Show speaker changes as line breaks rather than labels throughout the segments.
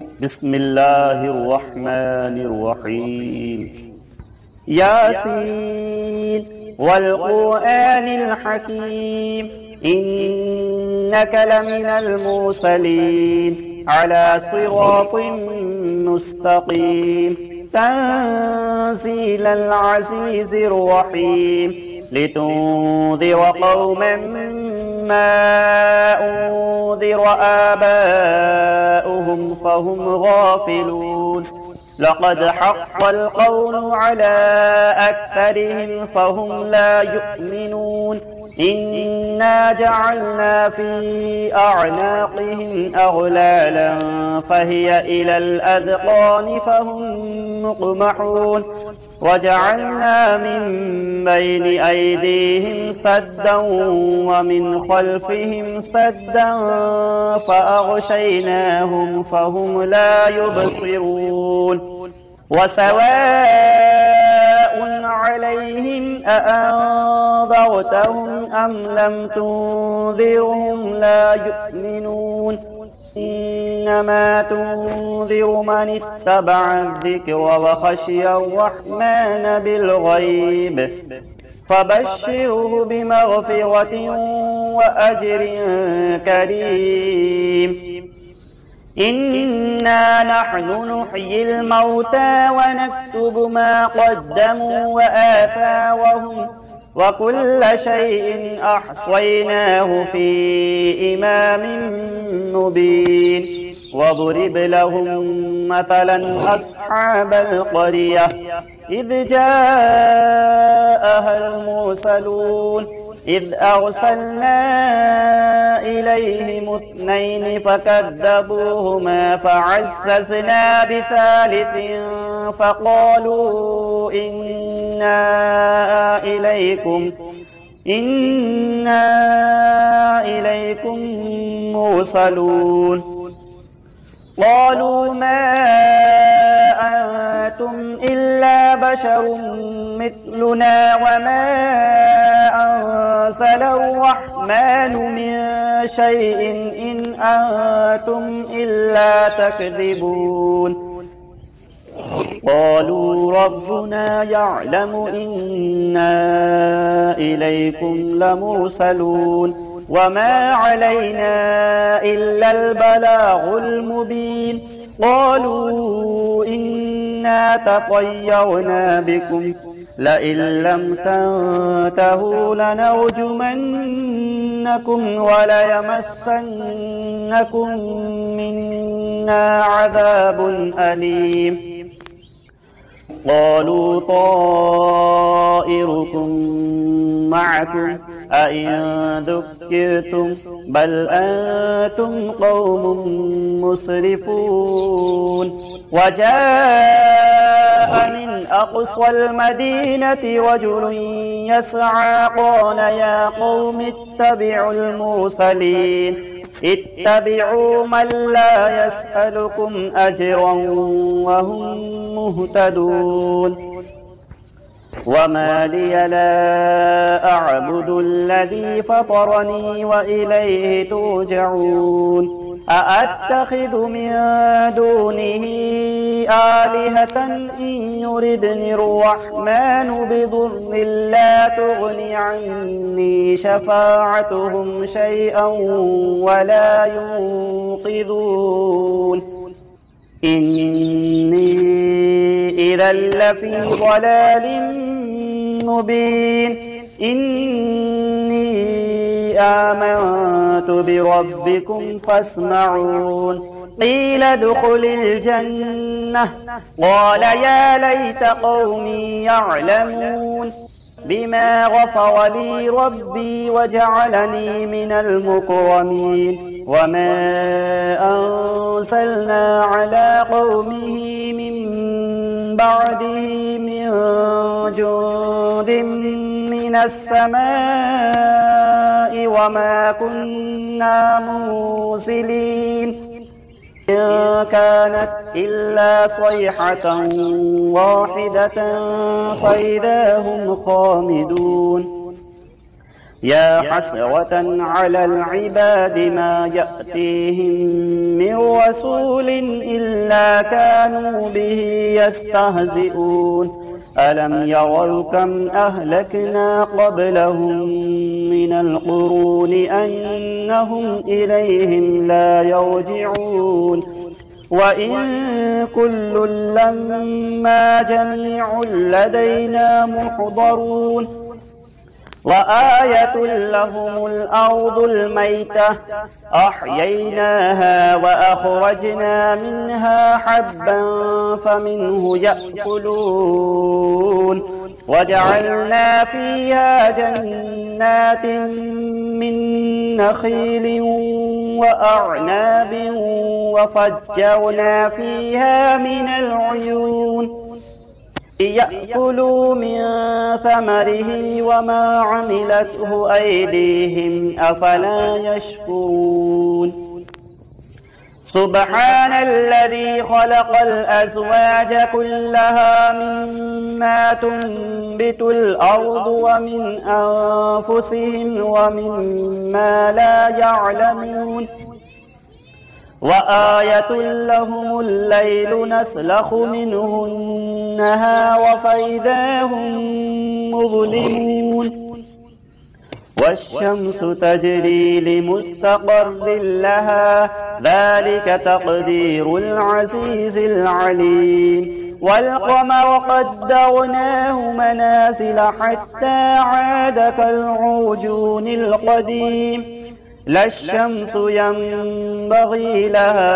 بسم الله الرحمن الرحيم. ياسين والقرآن الحكيم إنك لمن المرسلين على صراط مستقيم تنزيل العزيز الرحيم لتنذر قوما ما أنذر آباؤهم فهم غافلون. لقد حق القول على أكثرهم فهم لا يؤمنون. إنا جعلنا في أعناقهم أغلالا فهي إلى الأذقان فهم مقمحون. وجعلنا من بين أيديهم سدا ومن خلفهم سدا فأغشيناهم فهم لا يبصرون. وسواء عليهم أأنذرتهم أم لم تنذرهم لا يؤمنون. إنما تنذر من اتبع الذكر وخشي الرحمن بالغيب فبشره بمغفرة وأجر كريم. إنا نحن نحيي الموتى ونكتب ما قدموا وآثارهم وكل شيء أحصيناه في إمام مبين. واضرب لهم مثلا أصحاب القرية إذ جاءها المرسلون إذ أرسلنا إليهم 2 فكذبوهما فعززنا بثالث فقالوا إنا إليكم مرسلون. قالوا ما أنتم إلا بشر مثلنا وما أنزل الرحمن من شيء إن أنتم إلا تكذبون. قالوا ربنا يعلم إنا إليكم لمرسلون وما علينا إلا البلاغ المبين. قالوا إنا تطيرنا بكم لئن لم تنتهوا لنرجمنكم وليمسنكم منا عذاب أليم. قالوا طائركم معكم أئن ذكرتم بل أنتم قوم مسرفون. وجاء من أقصى المدينة رجل يسعى قال يا قوم اتبعوا المرسلين اتبعوا من لا يسألكم أجرا وهم مهتدون. وما لي لا أعبد الذي فطرني وإليه ترجعون. أأتخذ من دونه آلهة إن يردني الرحمن بضر لا تغن عني شفاعتهم شيئا ولا ينقذون. إني إذا لفي ضلال مبين. إني آمنت بربكم فاسمعون. قيل ادخل الجنة قال يا ليت قومي يعلمون بما غفر لي ربي وجعلني من المكرمين. وما أنزلنا على قومه من بعده من جند من السماء وما كنا مرسلين. إن كانت إلا صيحة واحدة فإذا هم خامدون. يا حسرة على العباد ما يأتيهم من رسول إلا كانوا به يستهزئون ألم يروا كم أهلكنا قبلهم من القرون أنهم إليهم لا يرجعون وإن كل لما جميع لدينا محضرون وآية لهم الأرض الميتة أحييناها وأخرجنا منها حبا فمنه يأكلون وجعلنا فيها جنات من نخيل وأعناب وفجرنا فيها من العيون ليأكلوا من ثمره وما عملته أيديهم أفلا يشكرون سبحان الذي خلق الأزواج كلها مما تنبت الأرض ومن أنفسهم ومما لا يعلمون وآية لهم الليل نسلخ منه النهار فإذا هم مظلمون والشمس تجري لمستقر لها ذلك تقدير العزيز العليم والقمر قدرناه منازل حتى عاد كالعرجون القديم لا الشمس ينبغي لها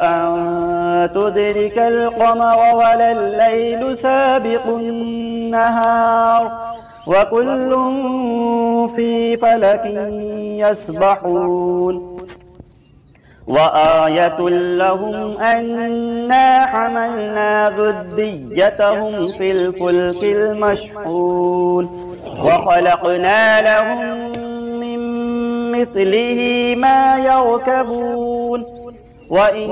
أن تدرك القمر ولا الليل سابق النهار وكل في فلك يسبحون وآية لهم أنا حملنا ذريتهم في الفلك المشحون وخلقنا لهم مثله ما يركبون وإن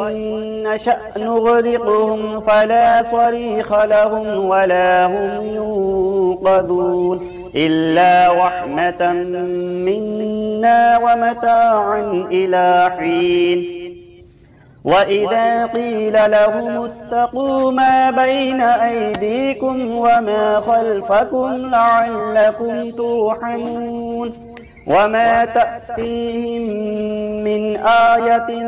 نشأ نغرقهم فلا صريخ لهم ولا هم ينقذون إلا رحمة منا ومتاعا إلى حين وإذا قيل لهم اتقوا ما بين أيديكم وما خلفكم لعلكم ترحمون وما تأتيهم من آية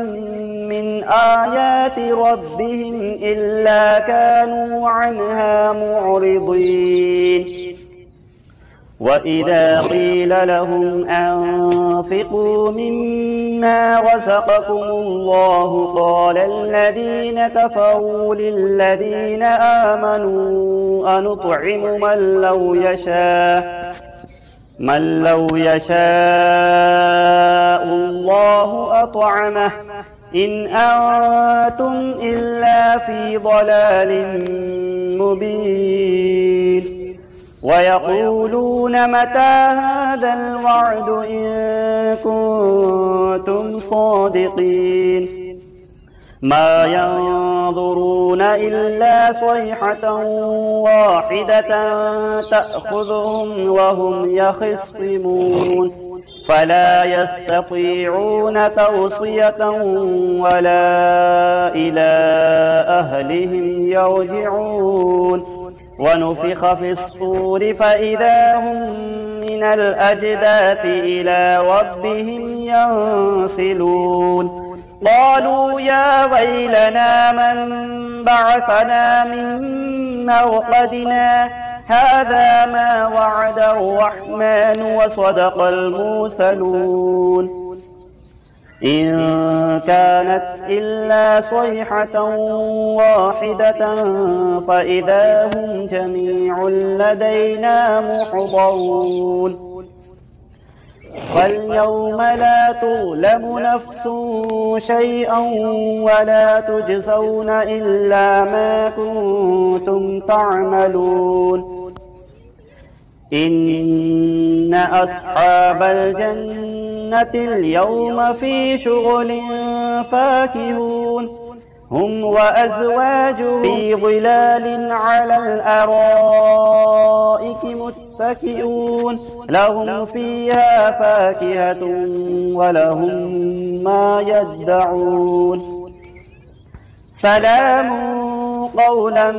من آيات ربهم إلا كانوا عنها معرضين وإذا قيل لهم أنفقوا مما رزقكم الله قال الذين كفروا للذين آمنوا أنطعم من لو يشاء الله أطعمه إن أنتم إلا في ضلال مبين ويقولون متى هذا الوعد إن كنتم صادقين ما ينظرون إلا صيحة واحدة تأخذهم وهم يخصمون فلا يستطيعون توصية ولا إلى أهلهم يرجعون ونفخ في الصور فإذا هم من الأجداث إلى ربهم ينسلون قالوا يا ويلنا من بعثنا من مرقدنا هذا ما وعد الرحمن وصدق المرسلون إن كانت إلا صيحة واحدة فإذا هم جميع لدينا محضرون فاليوم لا تظلم نفس شيئا ولا تجزون إلا ما كنتم تعملون إن أصحاب الجنة اليوم في شغل فاكهون هم وأزواجهم في ظلال على الأرائك متكئون متكئون لهم فيها فاكهة ولهم ما يدعون سلام قولا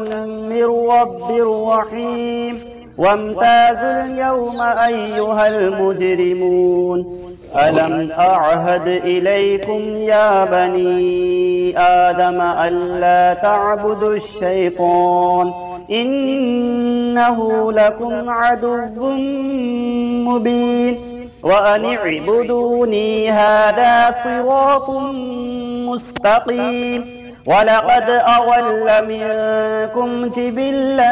من رب رحيم وامتازوا اليوم أيها المجرمون ألم أعهد إليكم يا بني آدم ألا تعبدوا الشيطان إنه لكم عدو مبين وأن اعبدوني هذا صراط مستقيم ولقد أضل منكم جبلا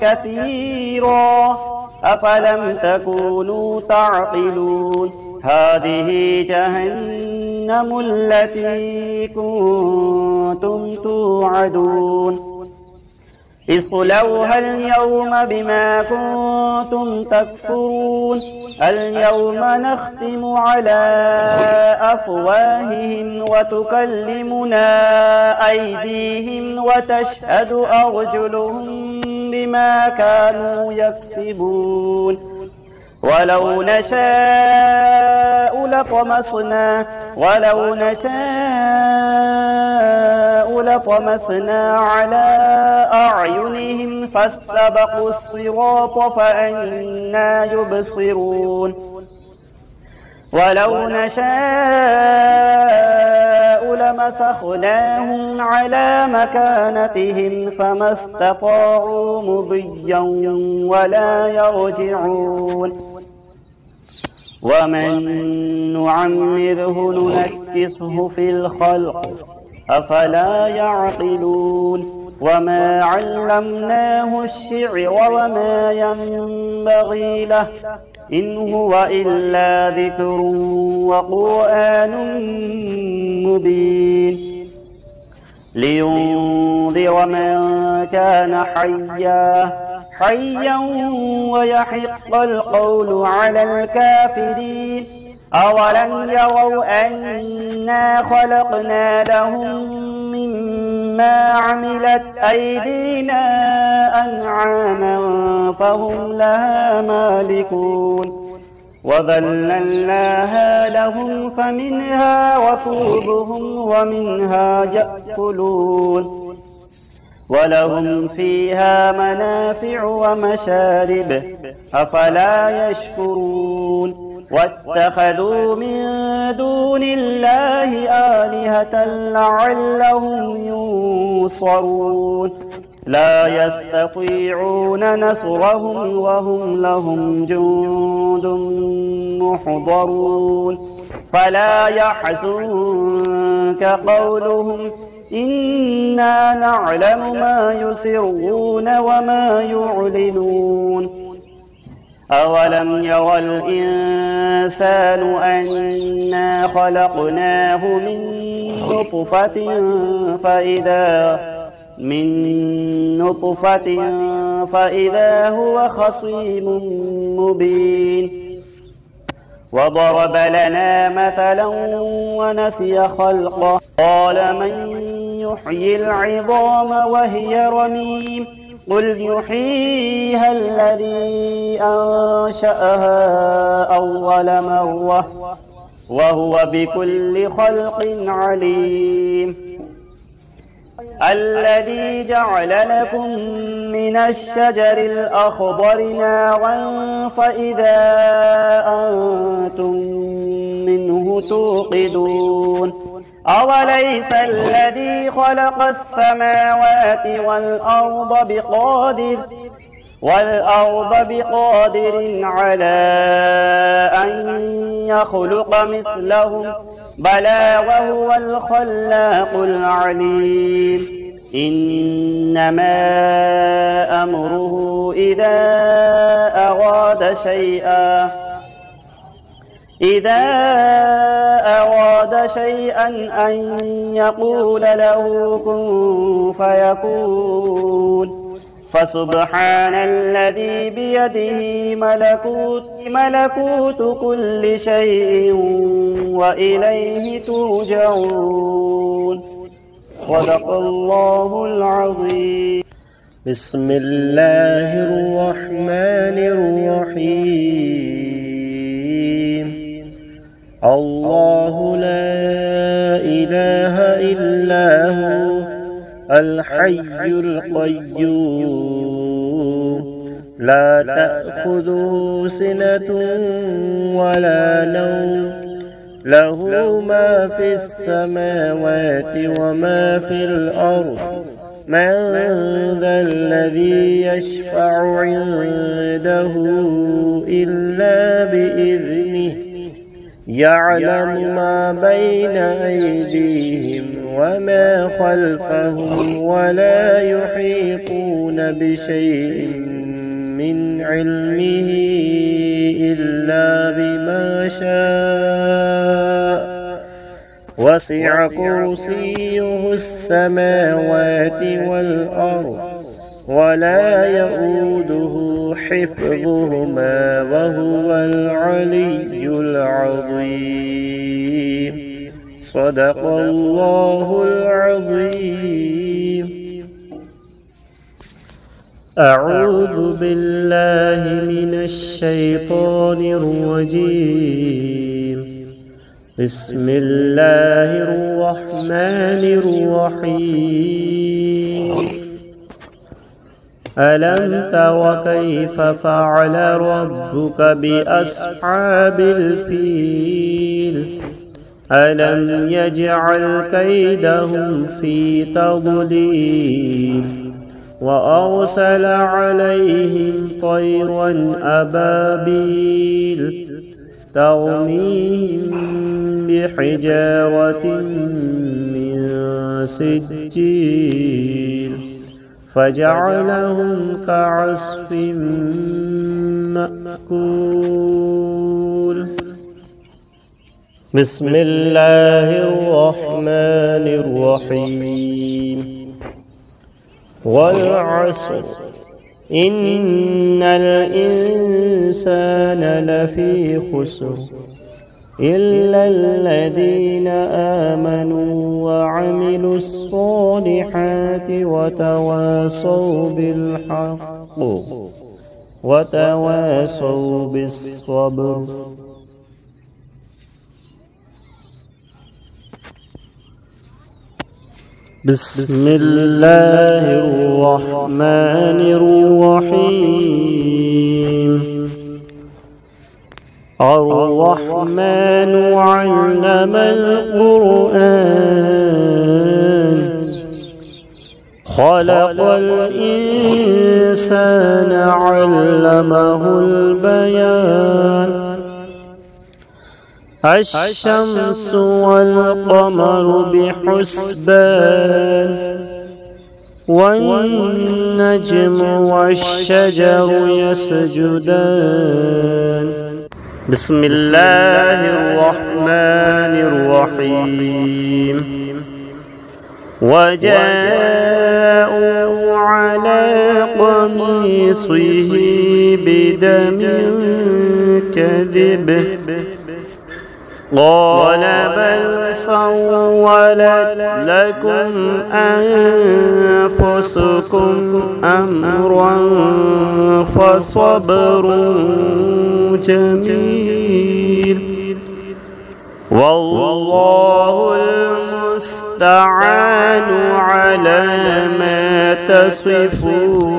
كثيرا أفلم تكونوا تعقلون هذه جهنم التي كنتم توعدون اصلوها اليوم بما كنتم تكفرون اليوم نختم على أفواههم وتكلمنا أيديهم وتشهد أرجلهم بما كانوا يكسبون ولو نشاء لطمسنا على أعينهم فاستبقوا الصراط فأنى يبصرون ولو نشاء لمسخناهم على مكانتهم فما استطاعوا مضيا ولا يرجعون ومن نعمره ننكسه في الخلق أفلا يعقلون وما علمناه الشعر وما ينبغي له إن هو إلا ذكر وقرآن مبين لينذر من كان حيا ويحق القول على الكافرين أولم يروا أنا خلقنا لهم مما عملت أيدينا أنعاما فهم لها مالكون وذللناها لهم فمنها ركوبهم ومنها يأكلون ولهم فيها منافع ومشارب أفلا يشكرون واتخذوا من دون الله آلهة لعلهم ينصرون لا يستطيعون نصرهم وهم لهم جند محضرون فلا يحزنك قولهم إنا نعلم ما يسرون وما يعلنون أولم يرى الإنسان أنا خلقناه من نطفة فإذا هو خصيم مبين وضرب لنا مثلا ونسي خلقه قال من يحيي العظام وهي رميم قل يحييها الذي أنشأها أول مرة وهو بكل خلق عليم الذي جعل لكم من الشجر الأخضر نارا فإذا أنتم منه توقدون أوليس الذي خلق السماوات والأرض بقادر على أن يخلق مثلهم بلى وهو الخلاق العليم إنما أمره إذا أراد شيئا أن يقول له كن فيكون فسبحان الذي بيده ملكوت كل شيء وإليه ترجعون صدق الله العظيم.
بسم الله الرحمن الرحيم. الله لا إله إلا هو الحي القيوم لا تأخذه سنة ولا نوم له ما في السماوات وما في الأرض من ذا الذي يشفع عنده إلا بإذنه يعلم ما بين أيديهم وما خلفهم ولا يحيطون بشيء من علمه إلا بما شاء وسع كرسيه السماوات والأرض ولا يؤوده حفظهما وهو العلي العظيم. صدق الله العظيم. أعوذ بالله من الشيطان الرجيم. بسم الله الرحمن الرحيم. ألم تر كيف فعل ربك بأصحاب الفيل ألم يجعل كيدهم في تضليل وأرسل عليهم طيرا أبابيل ترميهم بحجارة من سجيل فجعلهم كعصف مأكول. بسم الله الرحمن الرحيم. والعصر إن الإنسان لفي خسر إلا الذين آمنوا وعملوا الصالحات وتواصوا بالحق وتواصوا بالصبر. بسم الله الرحمن الرحيم. الرحمن علم القرآن خلق الإنسان علمه البيان. الشمس والقمر بحسبان والنجم والشجر يسجدان. بسم الله الرحمن الرحيم. وجاءوا على قميصه بدم كذب قال بل سولت لكم أنفسكم أمرا فصبر جميل والله المستعان على ما تصفون.